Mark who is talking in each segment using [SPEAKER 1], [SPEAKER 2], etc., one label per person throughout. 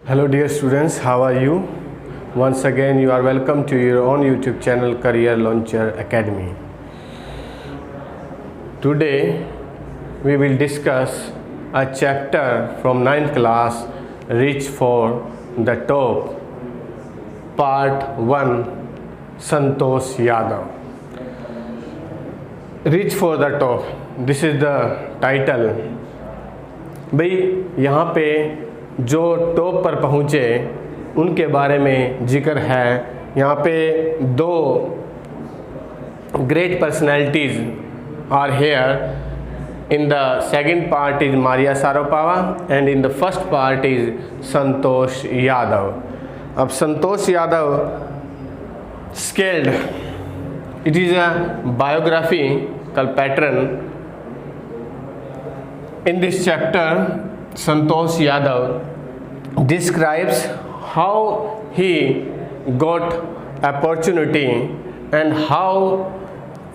[SPEAKER 1] Hello dear students, how are you? Once again you are welcome to your own YouTube channel Career Launcher Academy. Today we will discuss a chapter from 9th class, Reach for the Top, Part 1, Santosh Yadav. Reach for the Top, this is the title. भाई यहाँ पे जो top पर पहुँचे उनके बारे में जिक्र है। यहाँ पे दो great personalities are here. In the second part is Maria Sharapova and in the first part is Santosh Yadav. अब Santosh Yadav scaled, it is a biographical pattern. In this chapter, Santosh Yadav describes how he got opportunity and how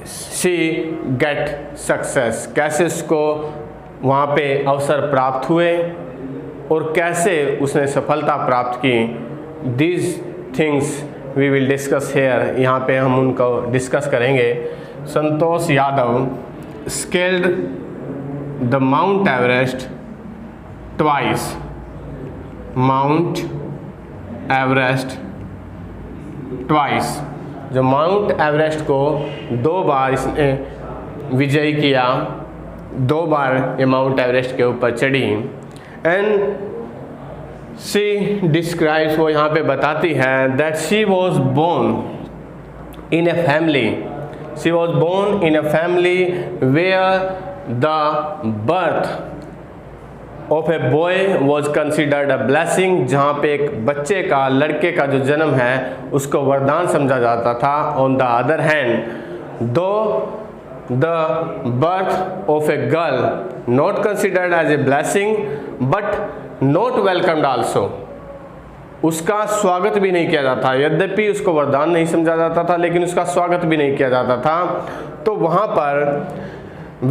[SPEAKER 1] she get success, कैसे उसको वहाँ पे अवसर प्राप्त हुए और कैसे उसने सफलता प्राप्त की। These things we will discuss here, यहाँ पे हम उनको डिस्कस करेंगे। Santosh Yadav scaled the Mount Everest twice. Mount Everest twice. जो माउंट एवरेस्ट को दो बार इसने विजय किया, दो बार ये माउंट एवरेस्ट के ऊपर चढ़ी। एंड शी डिस्क्राइब्स, वो यहाँ पे बताती है that she was born in a family, she was born in a family where the birth of a boy was considered a blessing, जहाँ पे एक बच्चे का, लड़के का जो जन्म है उसको वरदान समझा जाता था। On the other hand, though the birth of a girl not considered as a blessing but not welcomed also, उसका स्वागत भी नहीं किया जाता। यद्यपि उसको वरदान नहीं समझा जाता था लेकिन उसका स्वागत भी नहीं किया जाता था। तो वहाँ पर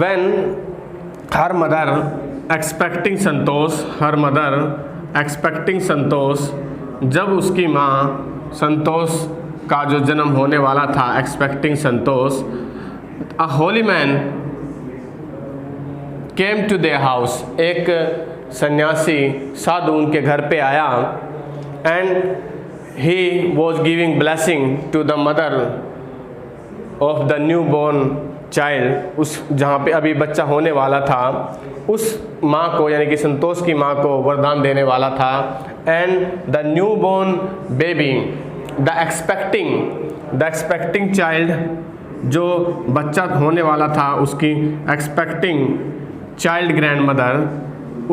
[SPEAKER 1] when her mother expecting संतोष, जब उसकी माँ संतोष का जो जन्म होने वाला था, expecting Santosh, a holy man came to their house, एक सन्यासी साधु उनके घर पे आया। and he was giving blessing to the mother of the newborn child, उस जहाँ पे अभी बच्चा होने वाला था उस माँ को, यानी कि संतोष की माँ को वरदान देने वाला था। And the new born baby, the expecting child, जो बच्चा होने वाला था उसकी एक्सपेक्टिंग चाइल्ड ग्रैंड मदर,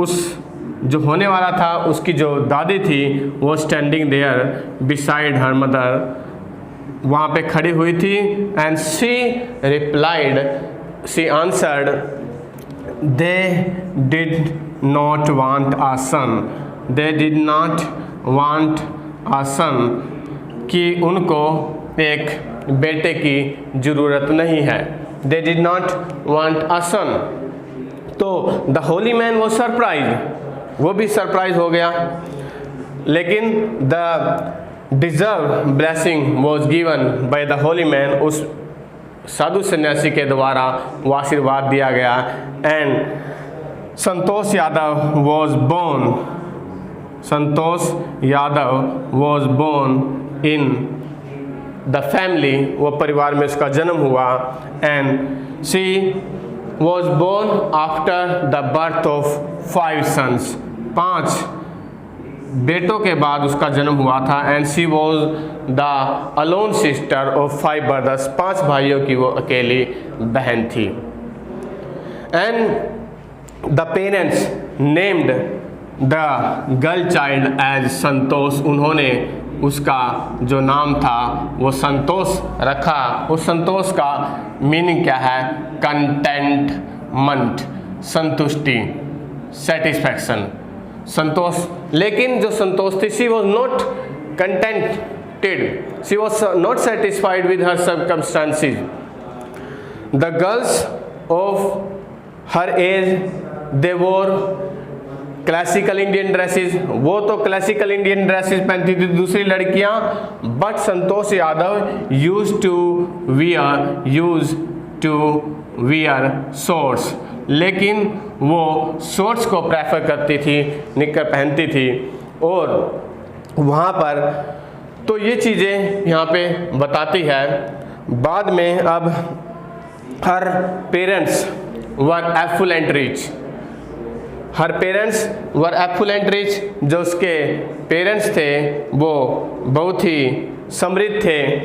[SPEAKER 1] उस जो होने वाला था उसकी जो दादी थी वो standing there beside her mother, वहाँ पे खड़ी हुई थी। And she replied, she answered, they did not want a son, they did not want a son, कि उनको एक बेटे की ज़रूरत नहीं है। They did not want a son. तो द होली मैन वो सरप्राइज, वो भी सरप्राइज हो गया। लेकिन the deserve blessing was given by the holy man, उस साधु सन्यासी के द्वारा वो आशीर्वाद दिया गया। And Santosh Yadav was born, Santosh Yadav was born in the family, वो परिवार में उसका जन्म हुआ। And she was born after the birth of 5 sons, 5 बेटों के बाद उसका जन्म हुआ था। And she was the alone sister of 5 brothers, 5 भाइयों की वो अकेली बहन थी। And the parents named the girl child as Santosh, उन्होंने उसका जो नाम था वो संतोष रखा। उस संतोष का मीनिंग क्या है? कंटेंटमेंट, संतुष्टि, सेटिस्फैक्शन, संतोष। लेकिन जो संतोष थी, she was not contented, she was not satisfied with her circumstances. The girls of her age, they wore classical Indian dresses, वो तो क्लासिकल इंडियन ड्रेसेस पहनती थी दूसरी लड़कियां, but Santosh Yadav use to wear shorts, लेकिन वो शॉर्ट्स को प्रेफर करती थी, निक्कर पहनती थी। और वहाँ पर तो ये चीज़ें यहाँ पे बताती है। बाद में अब her parents were affluent rich, her parents were affluent rich, जो उसके पेरेंट्स थे वो बहुत ही समृद्ध थे।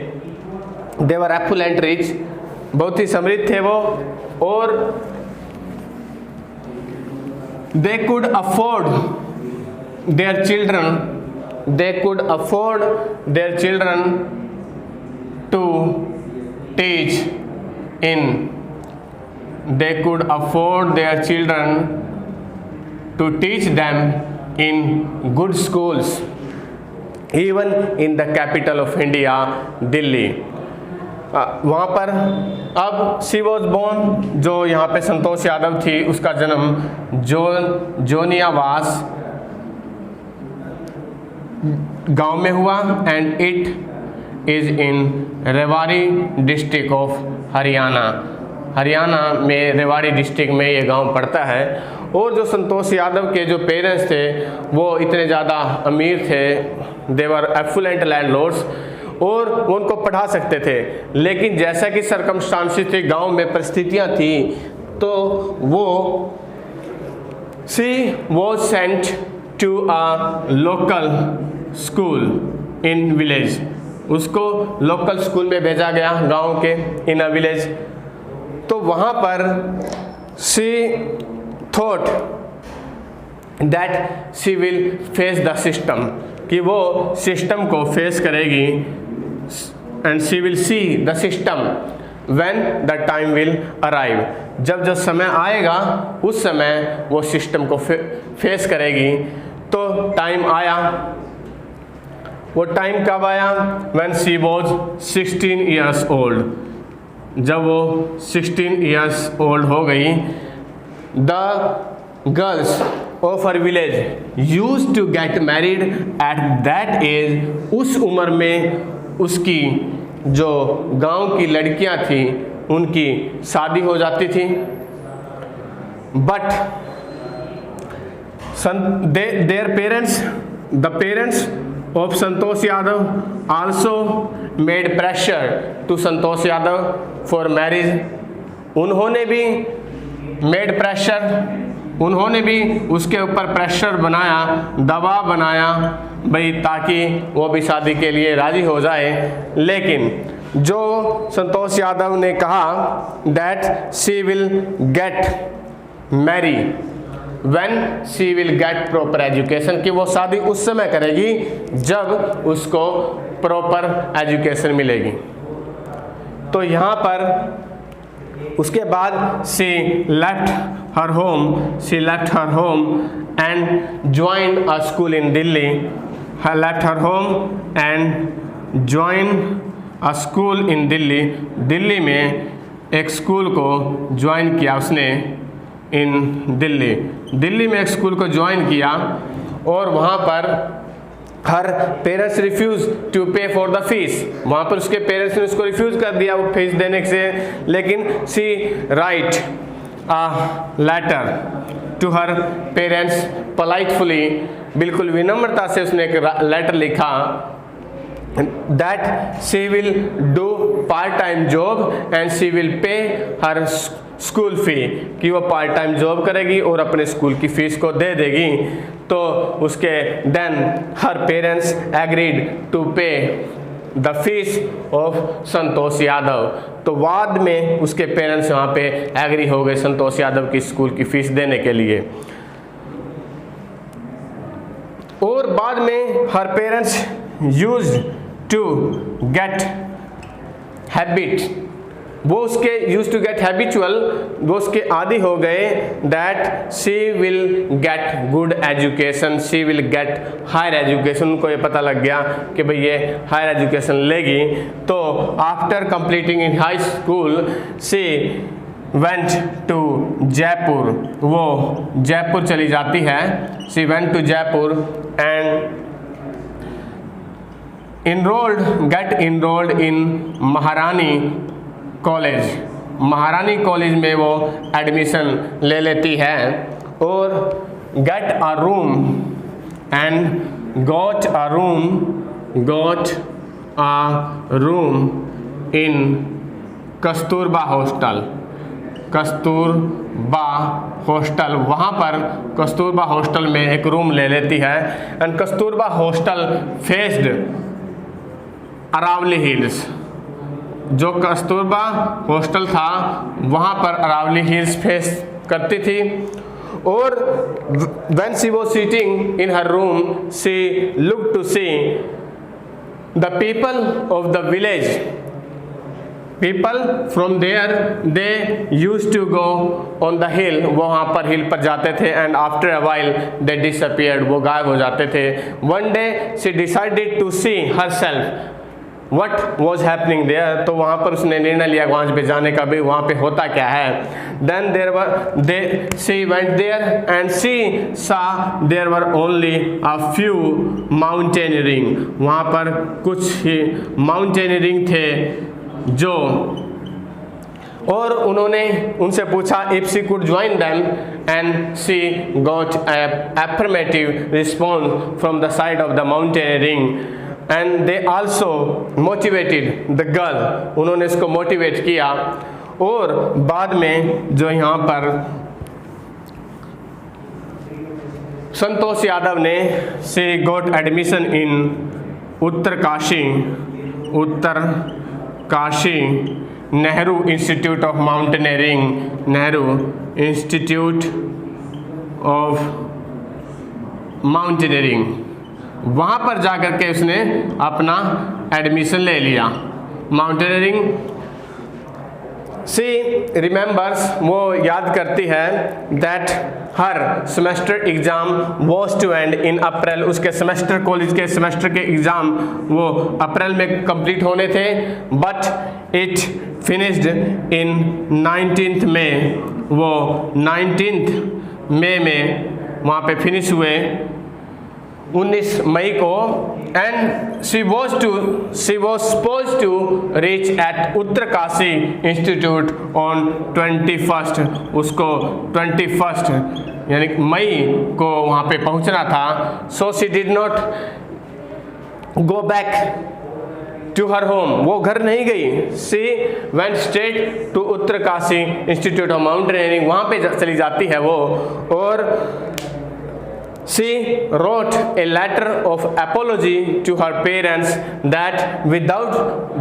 [SPEAKER 1] दे वर एफुलेंट रिच, बहुत ही समृद्ध थे वो, और they could afford their children, they could afford their children to teach in, they could afford their children to teach them in good schools even in the capital of India, Delhi। वहाँ पर अब she was born, जो यहाँ पे संतोष यादव थी उसका जन्म जोनियावास गांव में हुआ, and it is in Rewari district of Haryana, Haryana में रेवाड़ी डिस्ट्रिक्ट में ये गांव पड़ता है। और जो संतोष यादव के जो पेरेंट्स थे वो इतने ज़्यादा अमीर थे, देवर एफुलेंट लैंडलॉर्ड्स, और वो उनको पढ़ा सकते थे, लेकिन जैसा कि सरकमस्टांसेस थे, गांव में परिस्थितियाँ थी, तो वो she was sent to a local school in village, उसको लोकल स्कूल में भेजा गया गांव के, इन अ विलेज। तो वहाँ पर she thought that she will face the system, कि वो सिस्टम को फेस करेगी, and she will see the system when the time will arrive, जब जब समय आएगा उस समय वो सिस्टम को फेस करेगी। तो टाइम आया, वो टाइम कब आया? When she was 16 years old, जब वो 16 ईयर्स ओल्ड हो गई। The girls of her village use to get married at that age, उस उम्र में उसकी जो गांव की लड़कियां थी उनकी शादी हो जाती थी। But their parents, the parents of Santosh Yadav also made pressure to Santosh Yadav for marriage। उन्होंने भी made pressure, उन्होंने भी उसके ऊपर प्रेशर बनाया, दबाव बनाया भाई, ताकि वो भी शादी के लिए राजी हो जाए। लेकिन जो संतोष यादव ने कहा that she will get marry when she will get proper education, कि वो शादी उस समय करेगी जब उसको प्रॉपर एजुकेशन मिलेगी। तो यहाँ पर उसके बाद she left her home and joined a school in Delhi, left her home and joined a school in Delhi, Delhi में एक स्कूल को ज्वाइन किया उसने, इन दिल्ली में एक स्कूल को ज्वाइन किया। और वहाँ पर हर पेरेंट्स रिफ्यूज टू पे फॉर द फीस, वहाँ पर उसके पेरेंट्स ने उसको रिफ्यूज कर दिया वो फीस देने से। लेकिन she write a letter to her parents politefully, बिल्कुल विनम्रता से उसने एक लेटर लिखा that she will do part time job and she will pay her school fee, कि वो पार्ट टाइम जॉब करेगी और अपने स्कूल की फीस को दे देगी। तो उसके then her parents agreed to pay the fees of Santosh Yadav. तो बाद में उसके पेरेंट्स वहाँ पे एग्री हो गए संतोष यादव की स्कूल की फीस देने के लिए। और बाद में her parents use to get habit, वो उसके यूज टू गेट हैबिचुअल, वो उसके आदी हो गए that she will get good education, she will get higher education. उनको ये पता लग गया कि भाई ये हायर एजुकेशन लेगी। तो after completing in high school she went to Jaipur, वो जयपुर चली जाती है। she went to Jaipur and get enrolled in महारानी कॉलेज, महारानी कॉलेज में वो एडमिशन ले लेती है और get a room and got a room in Kasturba hostel, Kasturba hostel, वहाँ पर कस्तूरबा हॉस्टल में एक रूम ले लेती है। And Kasturba hostel faced Aravalli hills, जो कस्तूरबा हॉस्टल था वहाँ पर अरावली हिल्स फेस करती थी। और when she was sitting in her room, she looked to see the people of the village. People from there, they used to go on the hill, वो वहाँ पर हिल पर जाते थे। and after a while they disappeared, वो गायब हो जाते थे। one day she decided to see herself what was happening there, तो वहाँ पर उसने निर्णय लिया वहाँ पे जाने का भी, वहाँ पे होता क्या है। then she went there and she saw there were only a few mountaineering, वहाँ पर कुछ ही mountaineering थे जो, और उन्होंने उनसे पूछा if she could join them and she got an affirmative response from the side of the mountaineering and they also motivated the girl, उन्होंने इसको मोटिवेट किया। और बाद में जो यहाँ पर संतोष यादव ने she got admission in Uttarkashi Nehru institute of mountaineering, Nehru institute of mountaineering, वहाँ पर जाकर के उसने अपना एडमिशन ले लिया माउंटेनियरिंग। सी रिमेंबर्स, वो याद करती है that her semester exam was to end in April, उसके सेमेस्टर, कॉलेज के सेमेस्टर के एग्ज़ाम वो अप्रैल में कंप्लीट होने थे। But it finished in 19 May, वो 19 मई में वहाँ पे फिनिश हुए 19 मई को। And she was suppose to reach at Uttarkashi institute on 21, उसको 21 यानी मई को वहाँ पे पहुँचना था। So she did not go back to her home, वो घर नहीं गई। She went straight to Uttarkashi institute of mountaineering, वहाँ पे चली जाती है वो। और she wrote a letter of apology to her parents that without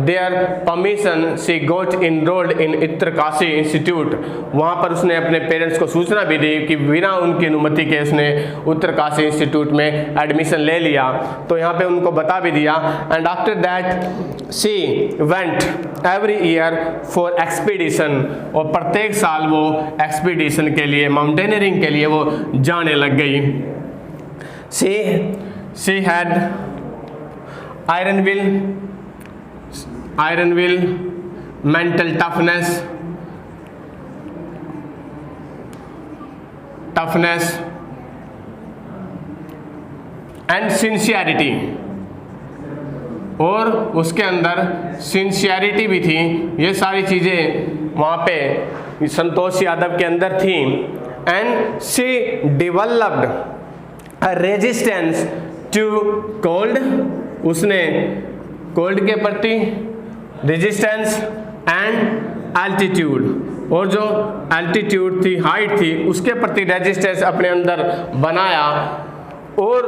[SPEAKER 1] their permission she got enrolled in Uttarkashi institute, वहाँ पर उसने अपने पेरेंट्स को सूचना भी दी कि बिना उनकी अनुमति के उसने उत्तरकाशी इंस्टीट्यूट में एडमिशन ले लिया। तो यहाँ पे उनको बता भी दिया। And after that she went every year for expedition, और प्रत्येक साल वो एक्सपीडिशन के लिए, माउंटेनियरिंग के लिए वो जाने लग गई। She had iron will, mental toughness and sincerity, और उसके अंदर सिंसियरिटी भी थी। ये सारी चीज़ें वहाँ पे संतोष यादव के अंदर थी। And she developed resistance to cold, उसने कोल्ड के प्रति रेजिस्टेंस एंड एल्टीट्यूड, और जो एल्टीट्यूड थी, हाइट थी, उसके प्रति रेजिस्टेंस अपने अंदर बनाया। और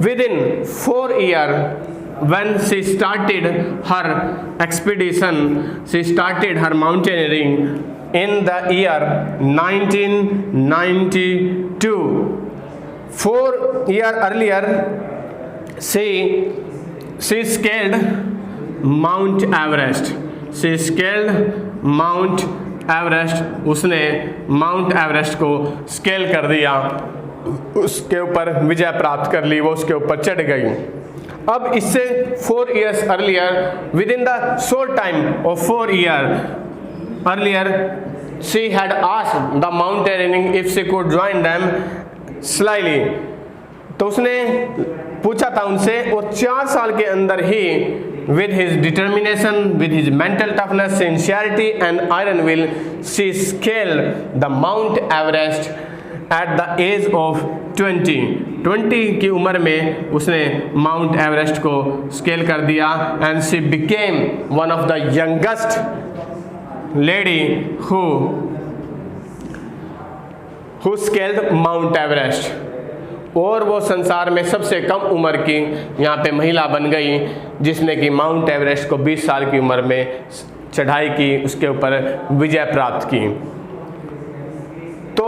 [SPEAKER 1] with in 4 year when she started her expedition, she started her mountaineering in the year 1992. 4 years earlier, she scaled Mount Everest. She scaled Mount Everest. उसने माउंट एवरेस्ट को स्केल कर दिया, उसके ऊपर विजय प्राप्त कर ली, वो उसके ऊपर चढ़ गई। अब इससे 4 years earlier, within the short time of 4 years earlier, she had asked the mountaineering if she could join them slyly. तो उसने पूछा था उनसे, वो 4 साल के अंदर ही with his determination, with his mental toughness, sincerity and iron will, she scaled the Mount Everest at the age of 20 की उम्र में उसने माउंट एवरेस्ट को स्केल कर दिया, and she became one of the youngest lady who scaled mount Everest, और वो संसार में सबसे कम उम्र की यहाँ पे महिला बन गई जिसने कि माउंट एवरेस्ट को 20 साल की उम्र में चढ़ाई की, उसके ऊपर विजय प्राप्त की। तो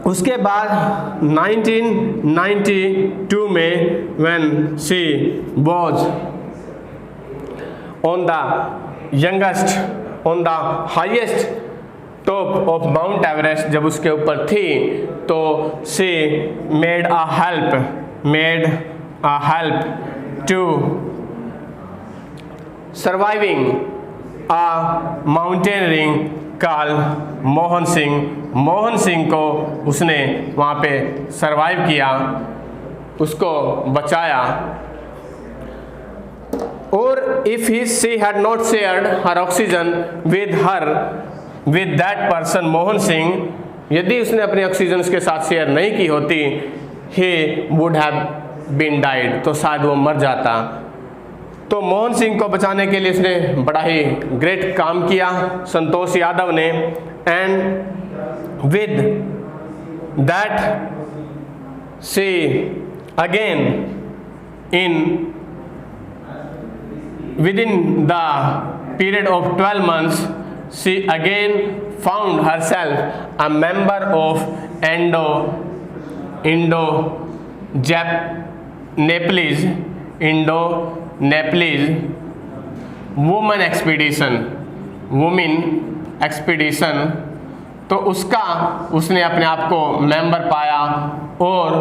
[SPEAKER 1] उसके बाद 1992 में when she was on the youngest, on the highest top of Mount Everest, जब उसके ऊपर थी तो she made a help to surviving a mountaineering called Mohan Singh को उसने वहाँ पे सरवाइव किया, उसको बचाया। और if she had not shared her oxygen with that person Mohan Singh, यदि उसने अपनी ऑक्सीजन उसके साथ शेयर नहीं की होती, he would have been died, तो शायद वो मर जाता। तो मोहन सिंह को बचाने के लिए उसने बड़ा ही ग्रेट काम किया संतोष यादव ने, and with that she again within the period of 12 months she again found herself a member of Indo-Nepalese women expedition, तो उसने अपने आप को मेंबर पाया, और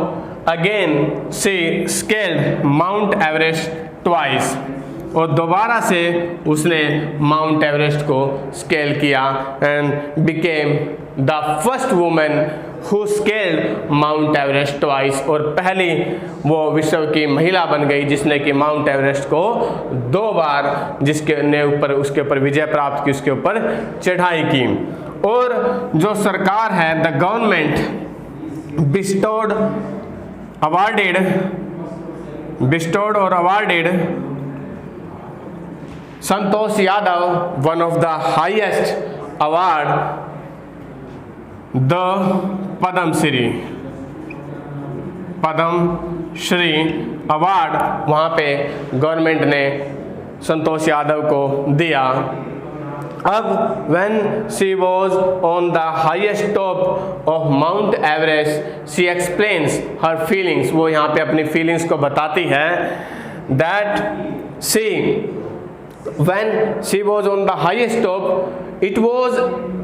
[SPEAKER 1] again she scaled mount Everest twice, और दोबारा से उसने माउंट एवरेस्ट को स्केल किया, and became the first women who scaled mount Everest twice, और पहली वो विश्व की महिला बन गई जिसने कि माउंट एवरेस्ट को 2 बार उसके ऊपर विजय प्राप्त की, उसके ऊपर चढ़ाई की। और जो सरकार है, the government bestowed or awarded Santosh Yadav one of the highest award, the Padma Shri award वहाँ पे गवर्नमेंट ने संतोष यादव को दिया। अब when she was on the highest top of Mount Everest, she explains her feelings, वो यहाँ पे अपनी feelings को बताती है, that when she was on the highest top, it was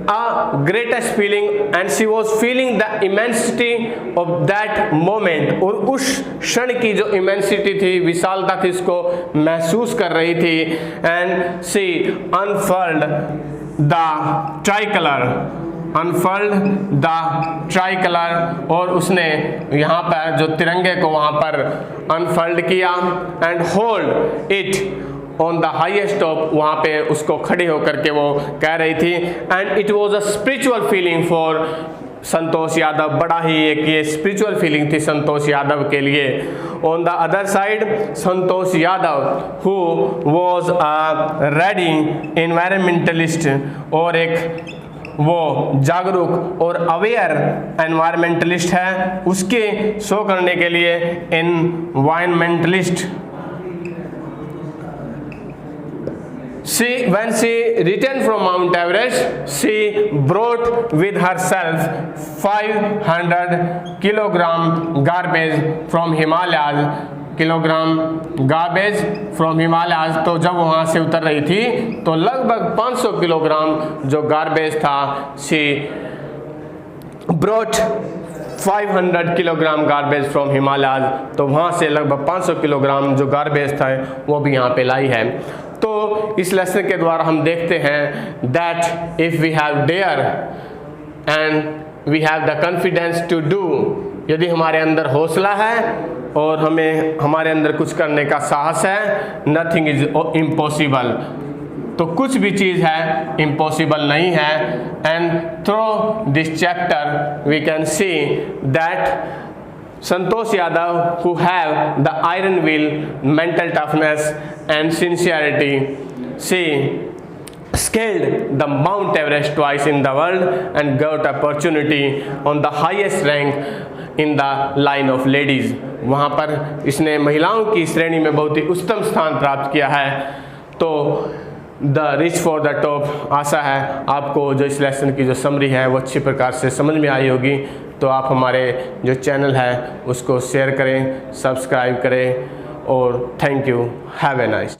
[SPEAKER 1] a greatest feeling and she was feeling the immensity of that moment, और उस क्षण की जो immensity थी, विशालता थी, उसको महसूस कर रही थी, and she unfurled the tricolor, और उसने यहाँ पर जो तिरंगे को वहाँ पर unfurled किया, and hold it on the highest top, वहाँ पे उसको खड़े होकर के वो कह रही थी, and it was a spiritual feeling for Santosh Yadav, बड़ा ही एक ये स्पिरिचुअल फीलिंग थी संतोष यादव के लिए। On the other side, Santosh Yadav who was a ready environmentalist, और एक वो जागरूक और अवेयर एनवायरमेंटलिस्ट है, उसके शो करने के लिए environmentalist. When she returned from Mount Everest, she brought with herself 500 kilogram garbage from Himalayas, तो जब वहाँ से उतर रही थी तो लगभग 500 किलोग्राम जो गार्बेज था, she brought 500 kilogram garbage from Himalayas, तो वहाँ से लगभग 500 किलोग्राम जो गार्बेज था वो भी यहाँ पे लाई है। तो इस लेसन के द्वारा हम देखते हैं that if we have dare and we have the confidence to do, यदि हमारे अंदर हौसला है और हमारे अंदर कुछ करने का साहस है, नथिंग इज इम्पॉसिबल, तो कुछ भी चीज़ है इम्पॉसिबल नहीं है। And through this chapter we can see that Santosh Yadav, who have the iron will, mental toughness and sincerity, she scaled the Mount Everest twice in the world and got opportunity on the highest rank in the line of ladies. वहाँ पर इसने महिलाओं की श्रेणी में बहुत ही उत्तम स्थान प्राप्त किया है। तो the reach for the top, आशा है आपको जो इस लेसन की जो समरी है वो अच्छी प्रकार से समझ में आई होगी। तो आप हमारे जो चैनल है उसको शेयर करें, सब्सक्राइब करें और thank you, have a nice.